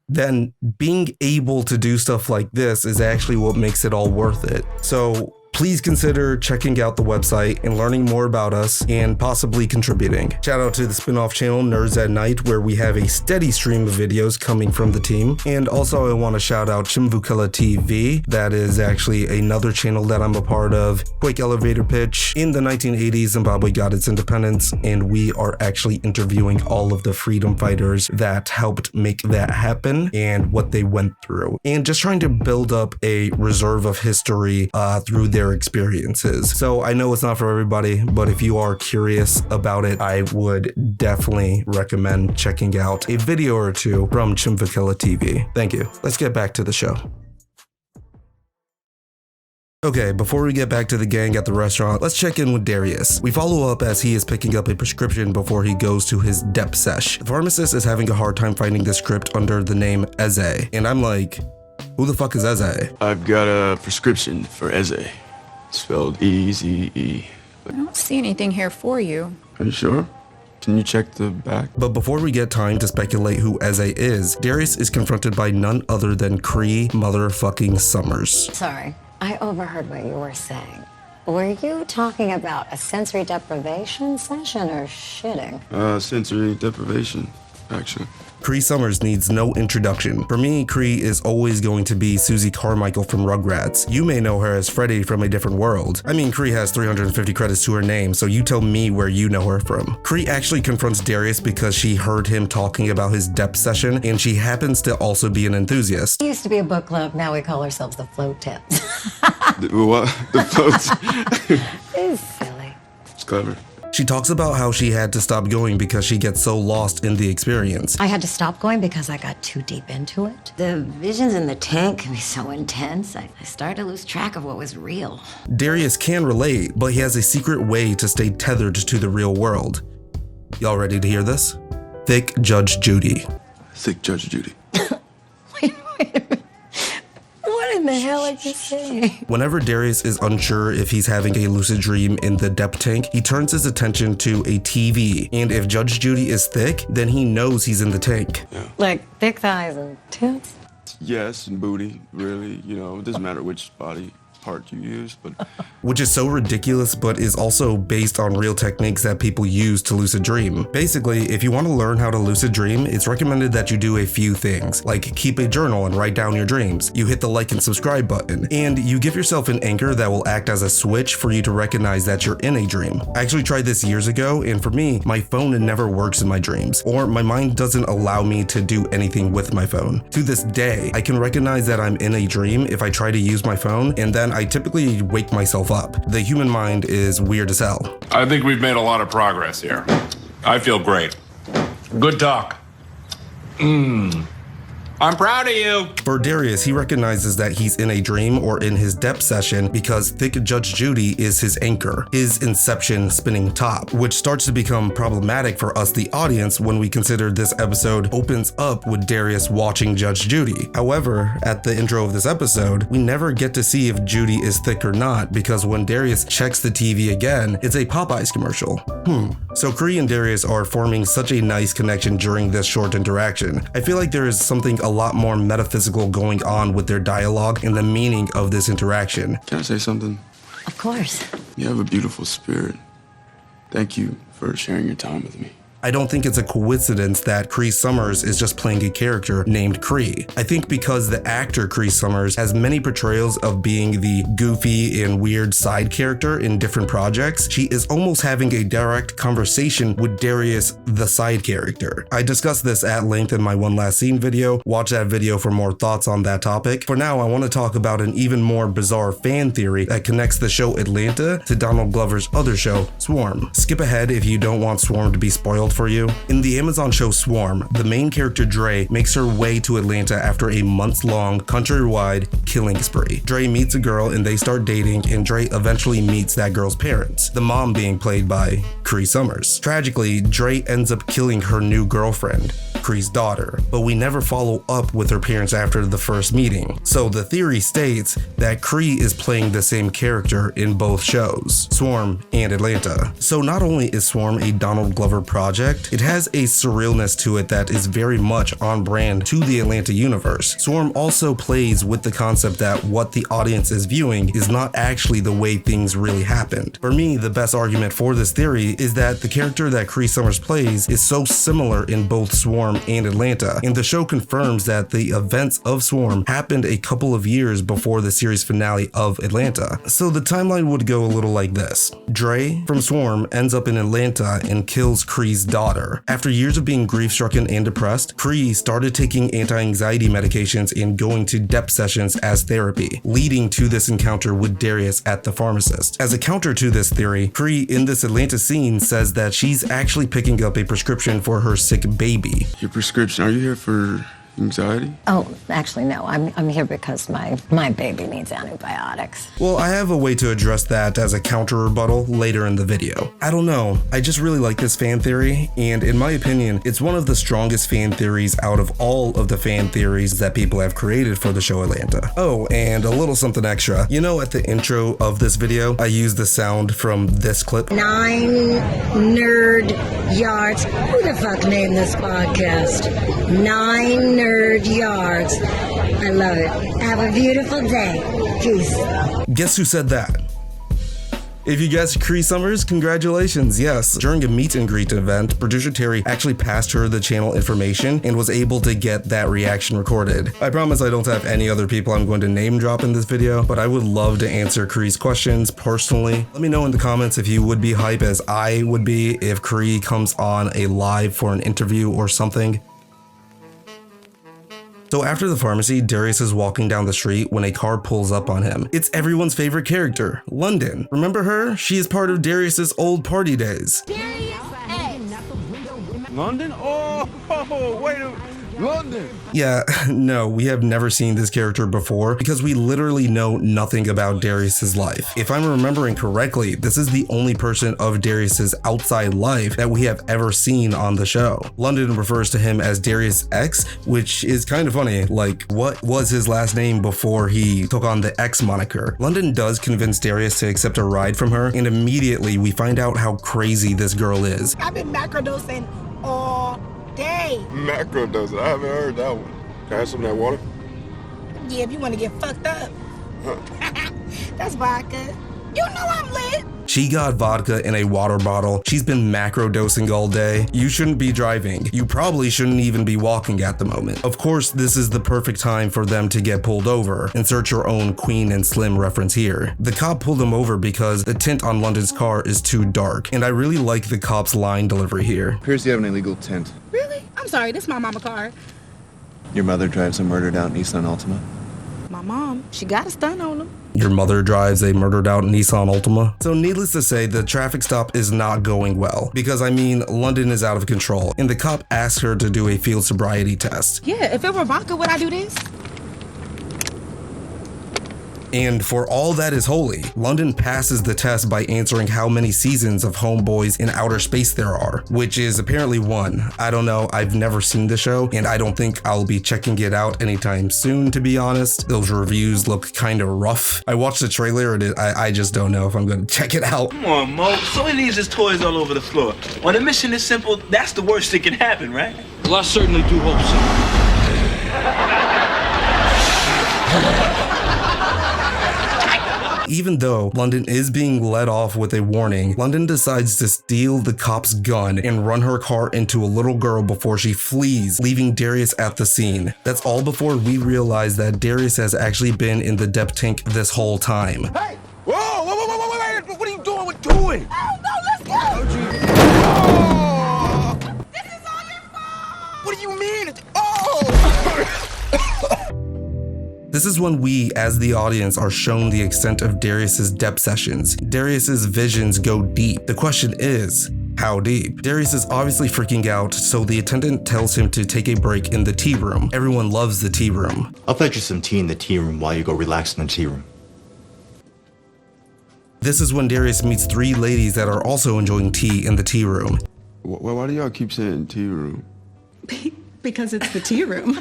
then being able to do stuff like this is actually what makes it all worth it. So please consider checking out the website and learning more about us and possibly contributing. Shout out to the spin-off channel Nerds at Night, where we have a steady stream of videos coming from the team. And also I want to shout out CHIMVUKELA TV. That is actually another channel that I'm a part of. Quick elevator pitch. In the 1980s, Zimbabwe got its independence, and we are actually interviewing all of the freedom fighters that helped make that happen and what they went through. And just trying to build up a reserve of history through their experiences. So I know it's not for everybody, but if you are curious about it, I would definitely recommend checking out a video or two from CHIMVUKELA TV. Thank you. Let's get back to the show. Okay, before we get back to the gang at the restaurant, let's check in with Darius. We follow up as he is picking up a prescription before he goes to his dep sesh. The pharmacist is having a hard time finding the script under the name Eze, and I'm like, who the fuck is Eze? I've got a prescription for Eze. Spelled E-Z-E. I don't see anything here for you. Are you sure? Can you check the back? But before we get time to speculate who Eze is, Darius is confronted by none other than Cree motherfucking Summers. Sorry, I overheard what you were saying. Were you talking about a sensory deprivation session or shitting? Sensory deprivation, actually. Cree Summers needs no introduction. For me, Cree is always going to be Susie Carmichael from Rugrats. You may know her as Freddy from A Different World. I mean, Cree has 350 credits to her name, so you tell me where you know her from. Cree actually confronts Darius because she heard him talking about his dep session, and she happens to also be an enthusiast. It used to be a book club, now we call ourselves the Float Tips. What? The floats? It's silly. It's clever. She talks about how she had to stop going because she gets so lost in the experience. I had to stop going because I got too deep into it. The visions in the tank can be so intense, I started to lose track of what was real. Darius can relate, but he has a secret way to stay tethered to the real world. Y'all ready to hear this? Thick Judge Judy. Thick Judge Judy. Wait a minute. What in the hell are you saying? Whenever Darius is unsure if he's having a lucid dream in the dep tank, he turns his attention to a TV, and if Judge Judy is thick, then he knows he's in the tank. Yeah. Like thick thighs and tits? Yes, and booty, really. You know, it doesn't matter which body part you use, but... Which is so ridiculous, but is also based on real techniques that people use to lucid dream. Basically, if you want to learn how to lucid dream, it's recommended that you do a few things, like keep a journal and write down your dreams. You hit the like and subscribe button, and you give yourself an anchor that will act as a switch for you to recognize that you're in a dream. I actually tried this years ago, and for me, my phone never works in my dreams, or my mind doesn't allow me to do anything with my phone. To this day, I can recognize that I'm in a dream if I try to use my phone, and then I typically wake myself up. The human mind is weird as hell. I think we've made a lot of progress here. I feel great. Good talk. I'm proud of you. For Darius, he recognizes that he's in a dream or in his dep session because Thick Judge Judy is his anchor, his inception spinning top, which starts to become problematic for us, the audience, when we consider this episode opens up with Darius watching Judge Judy. However, at the intro of this episode, we never get to see if Judy is thick or not because when Darius checks the TV again, it's a Popeyes commercial. So Cree and Darius are forming such a nice connection during this short interaction. I feel like there is something a lot more metaphysical going on with their dialogue and the meaning of this interaction. Can I say something? Of course. You have a beautiful spirit. Thank you for sharing your time with me. I don't think it's a coincidence that Cree Summers is just playing a character named Cree. I think because the actor Cree Summers has many portrayals of being the goofy and weird side character in different projects, she is almost having a direct conversation with Darius, the side character. I discussed this at length in my One Last Scene video. Watch that video for more thoughts on that topic. For now, I want to talk about an even more bizarre fan theory that connects the show Atlanta to Donald Glover's other show, Swarm. Skip ahead if you don't want Swarm to be spoiled for you. In the Amazon show Swarm, the main character Dre makes her way to Atlanta after a months-long countrywide killing spree. Dre meets a girl and they start dating, and Dre eventually meets that girl's parents, the mom being played by Cree Summers. Tragically, Dre ends up killing her new girlfriend, Cree's daughter, but we never follow up with her parents after the first meeting. So the theory states that Cree is playing the same character in both shows, Swarm and Atlanta. So not only is Swarm a Donald Glover project, it has a surrealness to it that is very much on brand to the Atlanta universe. Swarm also plays with the concept that what the audience is viewing is not actually the way things really happened. For me, the best argument for this theory is that the character that Cree Summers plays is so similar in both Swarm and Atlanta, and the show confirms that the events of Swarm happened a couple of years before the series finale of Atlanta. So the timeline would go a little like this. Dre from Swarm ends up in Atlanta and kills Cree's daughter. After years of being grief-stricken and depressed, Cree started taking anti-anxiety medications and going to dep sessions as therapy, leading to this encounter with Darius at the pharmacist. As a counter to this theory, Cree in this Atlanta scene says that she's actually picking up a prescription for her sick baby. Your prescription, are you here for Anxiety? Oh, actually, no. I'm here because my baby needs antibiotics. Well, I have a way to address that as a counter rebuttal later in the video. I don't know, I just really like this fan theory, and in my opinion, it's one of the strongest fan theories out of all of the fan theories that people have created for the show Atlanta. Oh, and a little something extra. You know, at the intro of this video, I used the sound from this clip. NineNerdYards. Who the fuck named this podcast? NineNerdYards. I love it. Have a beautiful day. Peace. Guess who said that? If you guessed Cree Summers, congratulations, yes. During a meet and greet event, producer Terry actually passed her the channel information and was able to get that reaction recorded. I promise I don't have any other people I'm going to name drop in this video, but I would love to answer Cree's questions personally. Let me know in the comments if you would be hype as I would be if Cree comes on a live for an interview or something. So after the pharmacy, Darius is walking down the street when a car pulls up on him. It's everyone's favorite character, London. Remember her? She is part of Darius's old party days. London? Oh, wait a minute. London! Yeah, no, we have never seen this character before because we literally know nothing about Darius's life. If I'm remembering correctly, this is the only person of Darius's outside life that we have ever seen on the show. London refers to him as Darius X, which is kind of funny. Like, what was his last name before he took on the X moniker? London does convince Darius to accept a ride from her, and immediately we find out how crazy this girl is. I've been macrodosing all day. Macrodosing? I haven't heard that one. Can I have some of that water? Yeah, if you want to get fucked up. That's vodka. You know I'm lit. She got vodka in a water bottle. She's been macro dosing all day. You shouldn't be driving. You probably shouldn't even be walking at the moment. Of course, this is the perfect time for them to get pulled over. Insert your own Queen and Slim reference here. The cop pulled them over because the tint on London's car is too dark, and I really like the cop's line delivery here. Appears you have an illegal tint. Really? I'm sorry, this is my mama car. Your mother drives a murdered out Nissan Altima? My mom, she got a stun on them. Your mother drives a murdered out Nissan Altima. So needless to say, the traffic stop is not going well because I mean, London is out of control and the cop asks her to do a field sobriety test. Yeah, if it were vodka, would I do this? And for all that is holy, London passes the test by answering how many seasons of Homeboys in Outer Space there are, which is apparently 1. I don't know, I've never seen the show, and I don't think I'll be checking it out anytime soon, to be honest. Those reviews look kind of rough. I watched the trailer and I just don't know if I'm going to check it out. Come on, Mo. So he leaves his toys all over the floor. When the mission is simple, that's the worst that can happen, right? Well, I certainly do hope so. Even though London is being let off with a warning, London decides to steal the cop's gun and run her car into a little girl before she flees, leaving Darius at the scene. That's all before we realize that Darius has actually been in the depth tank this whole time. Hey! Whoa! What are you doing? What doing? Oh, no, let's go! Oh! This is all your fault! What do you mean? Oh! This is when we, as the audience, are shown the extent of Darius's depth sessions. Darius's visions go deep. The question is, how deep? Darius is obviously freaking out, so the attendant tells him to take a break in the tea room. Everyone loves the tea room. I'll fetch you some tea in the tea room while you go relax in the tea room. This is when Darius meets 3 ladies that are also enjoying tea in the tea room. Why do y'all keep saying tea room? Because it's the tea room.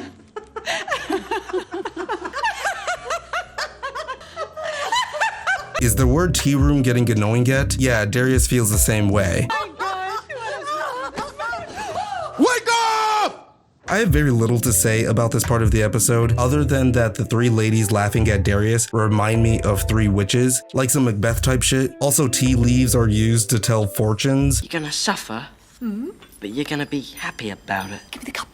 Is the word tea room getting annoying yet? Yeah, Darius feels the same way. Wake up! I have very little to say about this part of the episode, other than that the 3 ladies laughing at Darius remind me of 3 witches, like some Macbeth type shit. Also, tea leaves are used to tell fortunes. You're gonna suffer, but you're gonna be happy about it. Give me the cup.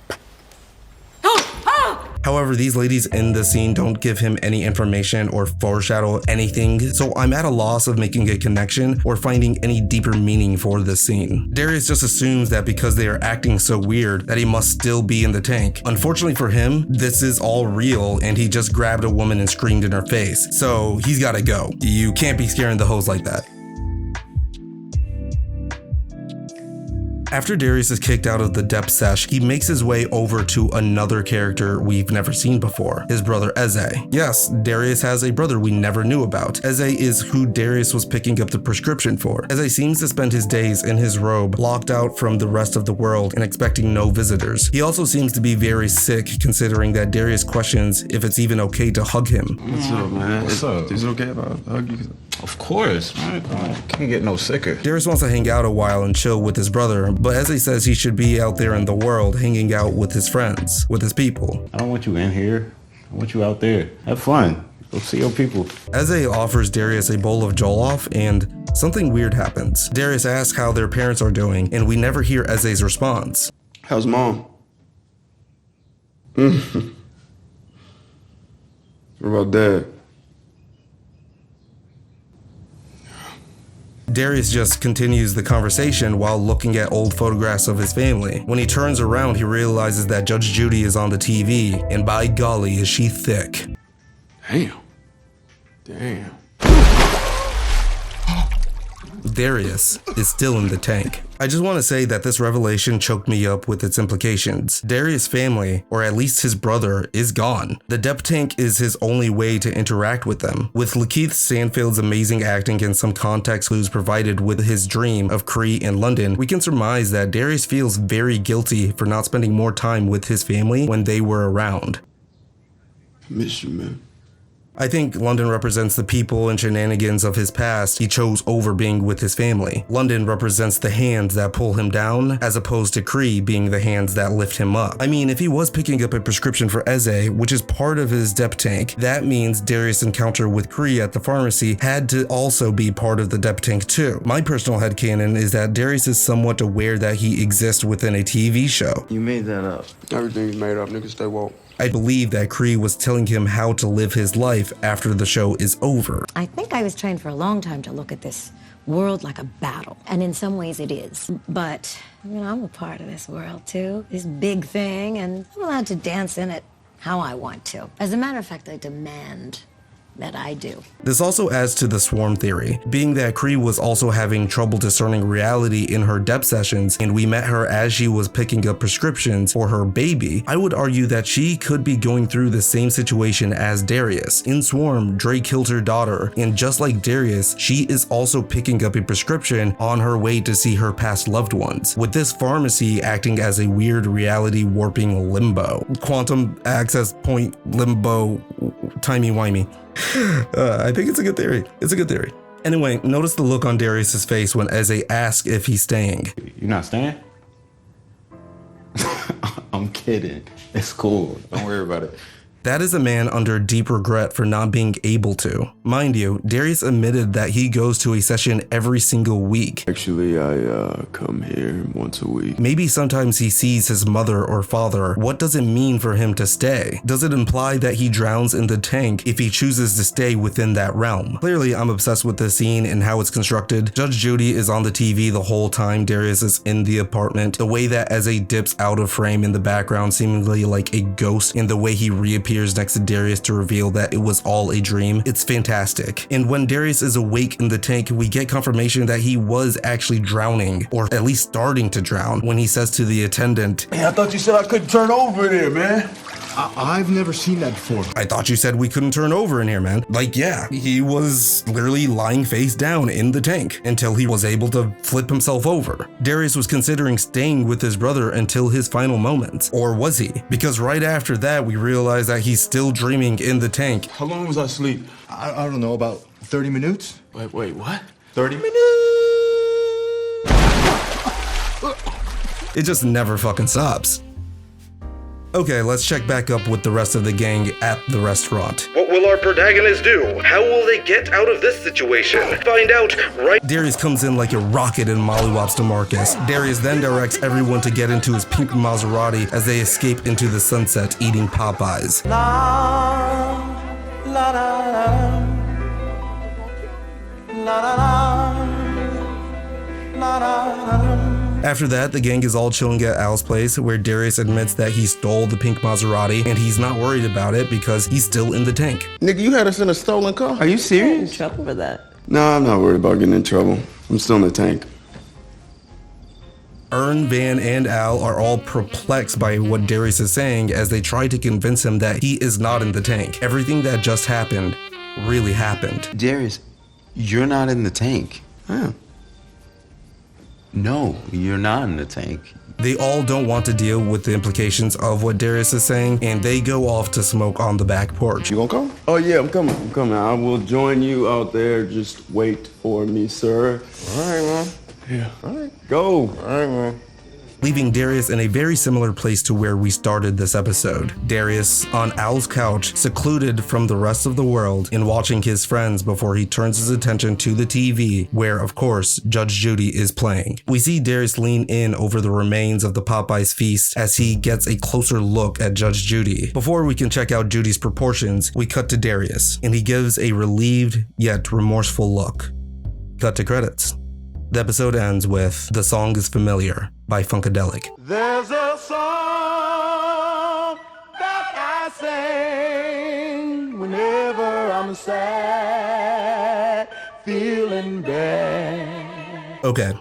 However, these ladies in the scene don't give him any information or foreshadow anything, so I'm at a loss of making a connection or finding any deeper meaning for this scene. Darius just assumes that because they are acting so weird that he must still be in the tank. Unfortunately for him, this is all real and he just grabbed a woman and screamed in her face, so he's gotta go. You can't be scaring the hoes like that. After Darius is kicked out of the depth sesh, he makes his way over to another character we've never seen before, his brother Eze. Yes, Darius has a brother we never knew about. Eze is who Darius was picking up the prescription for. Eze seems to spend his days in his robe, locked out from the rest of the world and expecting no visitors. He also seems to be very sick, considering that Darius questions if it's even okay to hug him. What's up, man? What's up? Is it okay if I hug you? Of course, man. Can't get no sicker. Darius wants to hang out a while and chill with his brother, but Eze says he should be out there in the world hanging out with his friends, with his people. I don't want you in here. I want you out there. Have fun. Go see your people. Eze offers Darius a bowl of jollof and something weird happens. Darius asks how their parents are doing and we never hear Eze's response. How's mom? What about dad? Darius just continues the conversation while looking at old photographs of his family. When he turns around, he realizes that Judge Judy is on the TV, and by golly, is she thick. Damn. Darius is still in the tank. I just want to say that this revelation choked me up with its implications. Darius' family, or at least his brother, is gone. The depth tank is his only way to interact with them. With Lakeith Stanfield's amazing acting and some context clues provided with his dream of Cree in London, we can surmise that Darius feels very guilty for not spending more time with his family when they were around. Miss you, man. I think London represents the people and shenanigans of his past he chose over being with his family. London represents the hands that pull him down, as opposed to Cree being the hands that lift him up. I mean, if he was picking up a prescription for Eze, which is part of his depth tank, that means Darius' encounter with Cree at the pharmacy had to also be part of the depth tank too. My personal headcanon is that Darius is somewhat aware that he exists within a TV show. You made that up. Everything's made up, niggas stay woke. I believe that Cree was telling him how to live his life after the show is over. I think I was trained for a long time to look at this world like a battle. And in some ways it is. But, I'm a part of this world too, this big thing, and I'm allowed to dance in it how I want to. As a matter of fact, I demand that I do. This also adds to the swarm theory, being that Cree was also having trouble discerning reality in her depth sessions, and we met her as she was picking up prescriptions for her baby. I would argue that she could be going through the same situation as Darius. In Swarm, Dre killed her daughter, and just like Darius, she is also picking up a prescription on her way to see her past loved ones, with this pharmacy acting as a weird reality warping limbo. Quantum access point limbo, timey-wimey. I think it's a good theory. It's a good theory. Anyway, notice the look on Darius' face when Eze asks if he's staying. You're not staying? I'm kidding. It's cool. Don't worry about it. That is a man under deep regret for not being able to. Mind you, Darius admitted that he goes to a session every single week. Actually, I come here once a week. Maybe sometimes he sees his mother or father. What does it mean for him to stay? Does it imply that he drowns in the tank if he chooses to stay within that realm? Clearly, I'm obsessed with this scene and how it's constructed. Judge Judy is on the TV the whole time Darius is in the apartment. The way that Eze dips out of frame in the background, seemingly like a ghost, and the way he reappears next to Darius to reveal that it was all a dream, it's fantastic. And when Darius is awake in the tank, we get confirmation that he was actually drowning, or at least starting to drown, when he says to the attendant, Hey, I thought you said I couldn't turn over there, man. I've never seen that before. I thought you said we couldn't turn over in here, man. Like, yeah, he was literally lying face down in the tank until he was able to flip himself over. Darius was considering staying with his brother until his final moments. Or was he? Because right after that, we realized that he's still dreaming in the tank. How long was I asleep? I don't know, about 30 minutes? Wait, what? 30 minutes? It just never fucking stops. Okay, let's check back up with the rest of the gang at the restaurant. What will our protagonists do? How will they get out of this situation? Find out right. Darius comes in like a rocket and mollywops Demarcus. Darius then directs everyone to get into his pink Maserati as they escape into the sunset eating Popeyes. La, la, la, la. La, la, la. La, la, la. After that, the gang is all chilling at Al's place, where Darius admits that he stole the pink Maserati, and he's not worried about it because he's still in the tank. Nigga, you had us in a stolen car. Are you serious? In trouble for that. No, I'm not worried about getting in trouble. I'm still in the tank. Ern, Van, and Al are all perplexed by what Darius is saying as they try to convince him that he is not in the tank. Everything that just happened really happened. Darius, you're not in the tank. Yeah. No, you're not in the tank. They all don't want to deal with the implications of what Darius is saying, and they go off to smoke on the back porch. You gonna come? Oh yeah, I'm coming. I will join you out there. Just wait for me, sir. All right, man. Yeah. All right. Go. All right, man. Leaving Darius in a very similar place to where we started this episode. Darius on Al's couch, secluded from the rest of the world and watching his friends before he turns his attention to the TV, where of course Judge Judy is playing. We see Darius lean in over the remains of the Popeyes feast as he gets a closer look at Judge Judy. Before we can check out Judy's proportions, we cut to Darius, and he gives a relieved yet remorseful look. Cut to credits. The episode ends with "The Song Is Familiar" by Funkadelic. There's a song that I sing whenever I'm sad, feeling bad. Okay,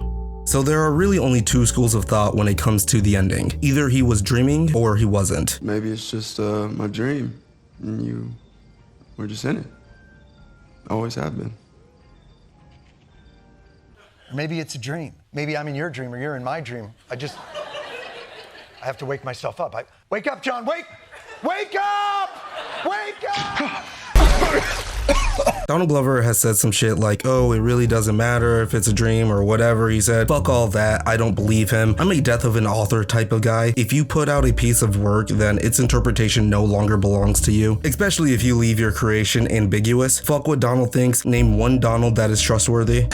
so there are really only two schools of thought when it comes to the ending. Either he was dreaming or he wasn't. Maybe it's just my dream, and you were just in it. Always have been. Maybe it's a dream. Maybe I'm in your dream or you're in my dream. I have to wake myself up. Wake up, John, wake up! Wake up! Donald Glover has said some shit like, oh, it really doesn't matter if it's a dream or whatever he said. Fuck all that, I don't believe him. I'm a death of an author type of guy. If you put out a piece of work, then its interpretation no longer belongs to you, especially if you leave your creation ambiguous. Fuck what Donald thinks, name one Donald that is trustworthy.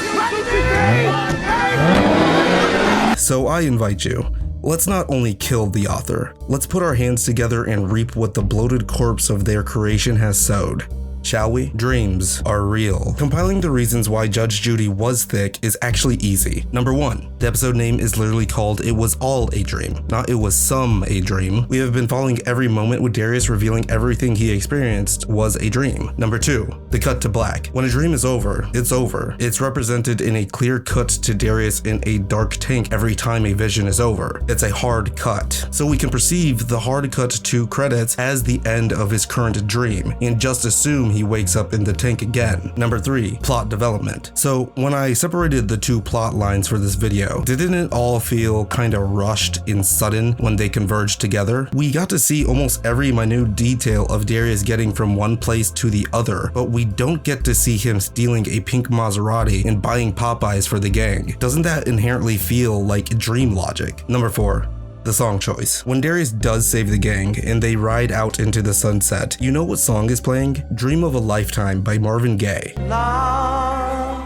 So I invite you, let's not only kill the author, let's put our hands together and reap what the bloated corpse of their creation has sowed. Shall we? Dreams are real. Compiling the reasons why Judge Judy was thick is actually easy. Number 1, the episode name is literally called It Was All a Dream, not It Was Some a Dream. We have been following every moment with Darius revealing everything he experienced was a dream. Number 2, the cut to black. When a dream is over, it's over. It's represented in a clear cut to Darius in a dark tank every time a vision is over. It's a hard cut. So we can perceive the hard cut to credits as the end of his current dream, and just assume he wakes up in the tank again. Number 3, plot development. So when I separated the two plot lines for this video, didn't it all feel kinda rushed and sudden when they converged together? We got to see almost every minute detail of Darius getting from one place to the other, but we don't get to see him stealing a pink Maserati and buying Popeyes for the gang. Doesn't that inherently feel like dream logic? Number 4, the song choice. When Darius does save the gang and they ride out into the sunset, you know what song is playing? Dream of a Lifetime by Marvin Gaye. La,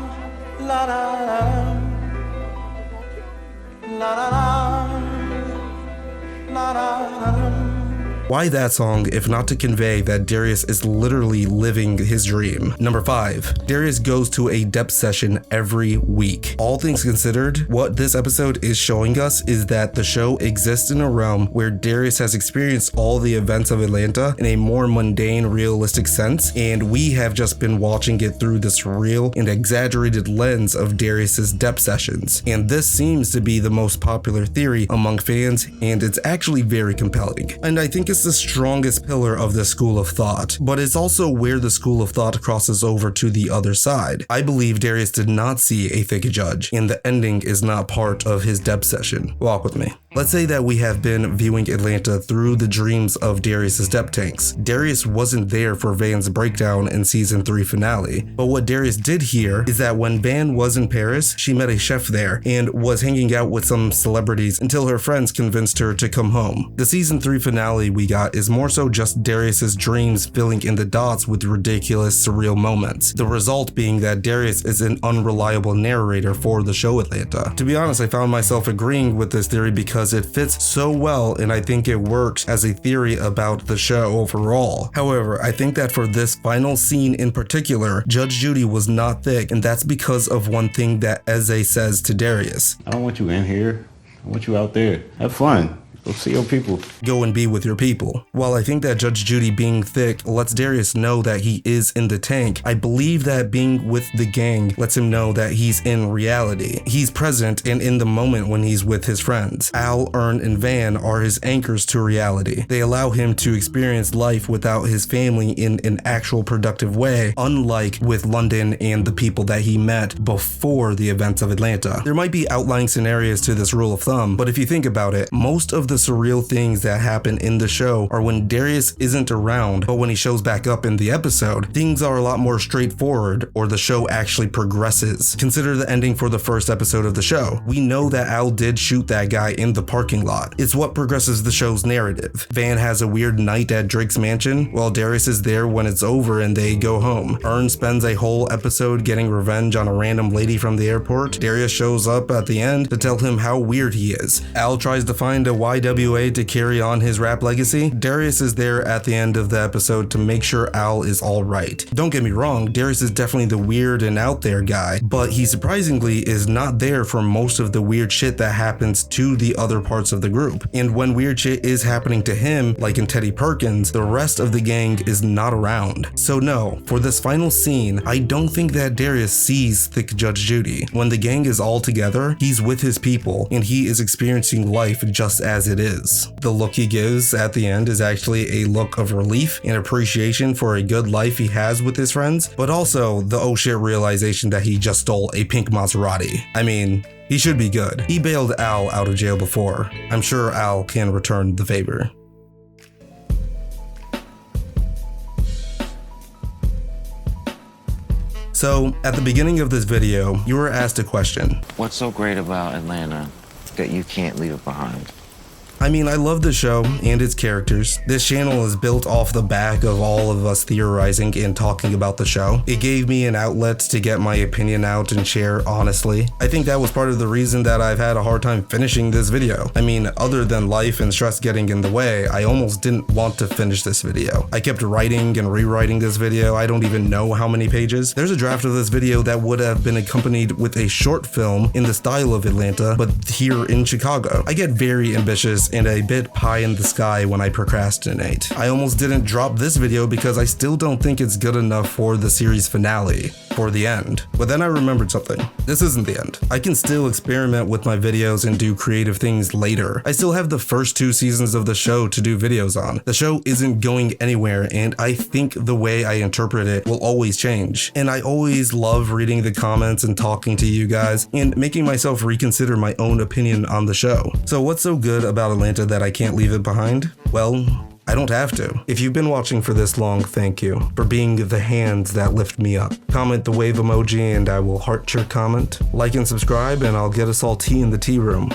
la, la, la, la, la, la, la. Why that song if not to convey that Darius is literally living his dream? Number 5, Darius goes to a depth session every week. All things considered, what this episode is showing us is that the show exists in a realm where Darius has experienced all the events of Atlanta in a more mundane, realistic sense, and we have just been watching it through this real and exaggerated lens of Darius's depth sessions. And this seems to be the most popular theory among fans, and it's actually very compelling. And I think it's the strongest pillar of the school of thought, but it's also where the school of thought crosses over to the other side. I believe Darius did not see a thick judge, and the ending is not part of his depth session. Walk with me. Let's say that we have been viewing Atlanta through the dreams of Darius's depth tanks. Darius wasn't there for Van's breakdown in season 3 finale, but what Darius did hear is that when Van was in Paris, she met a chef there and was hanging out with some celebrities until her friends convinced her to come home. The season 3 finale we got is more so just Darius's dreams filling in the dots with ridiculous, surreal moments. The result being that Darius is an unreliable narrator for the show Atlanta. To be honest, I found myself agreeing with this theory because it fits so well, and I think it works as a theory about the show overall. However, I think that for this final scene in particular, Judge Judy was not thick, and that's because of one thing that Eze says to Darius. I don't want you in here. I want you out there. Have fun. Go see your people. Go and be with your people. While I think that Judge Judy being thick lets Darius know that he is in the tank, I believe that being with the gang lets him know that he's in reality. He's present and in the moment when he's with his friends. Al, Ern, and Van are his anchors to reality. They allow him to experience life without his family in an actual productive way, unlike with London and the people that he met before the events of Atlanta. There might be outlying scenarios to this rule of thumb, but if you think about it, most of the surreal things that happen in the show are when Darius isn't around, but when he shows back up in the episode, things are a lot more straightforward, or the show actually progresses. Consider the ending for the first episode of the show. We know that Al did shoot that guy in the parking lot. It's what progresses the show's narrative. Van has a weird night at Drake's mansion, while Darius is there when it's over and they go home. Ern spends a whole episode getting revenge on a random lady from the airport. Darius shows up at the end to tell him how weird he is. Al tries to find a YWA to carry on his rap legacy. Darius is there at the end of the episode to make sure Al is alright. Don't get me wrong, Darius is definitely the weird and out there guy, but he surprisingly is not there for most of the weird shit that happens to the other parts of the group. And when weird shit is happening to him, like in Teddy Perkins, the rest of the gang is not around. So no, for this final scene, I don't think that Darius sees thick Judge Judy. When the gang is all together, he's with his people and he is experiencing life just as it is. The look he gives at the end is actually a look of relief and appreciation for a good life he has with his friends, but also the oh shit realization that he just stole a pink Maserati. I mean, he should be good. He bailed Al out of jail before. I'm sure Al can return the favor. So, at the beginning of this video, you were asked a question. What's so great about Atlanta that you can't leave it behind? I mean, I love the show and its characters. This channel is built off the back of all of us theorizing and talking about the show. It gave me an outlet to get my opinion out and share honestly. I think that was part of the reason that I've had a hard time finishing this video. I mean, other than life and stress getting in the way, I almost didn't want to finish this video. I kept writing and rewriting this video. I don't even know how many pages. There's a draft of this video that would have been accompanied with a short film in the style of Atlanta, but here in Chicago. I get very ambitious and a bit pie in the sky when I procrastinate. I almost didn't drop this video because I still don't think it's good enough for the series finale, for the end. But then I remembered something. This isn't the end. I can still experiment with my videos and do creative things later. I still have the first 2 seasons of the show to do videos on. The show isn't going anywhere, and I think the way I interpret it will always change. And I always love reading the comments and talking to you guys and making myself reconsider my own opinion on the show. So what's so good about Atlanta that I can't leave it behind? Well, I don't have to. If you've been watching for this long, thank you for being the hands that lift me up. Comment the wave emoji and I will heart your comment. Like and subscribe and I'll get us all tea in the tea room.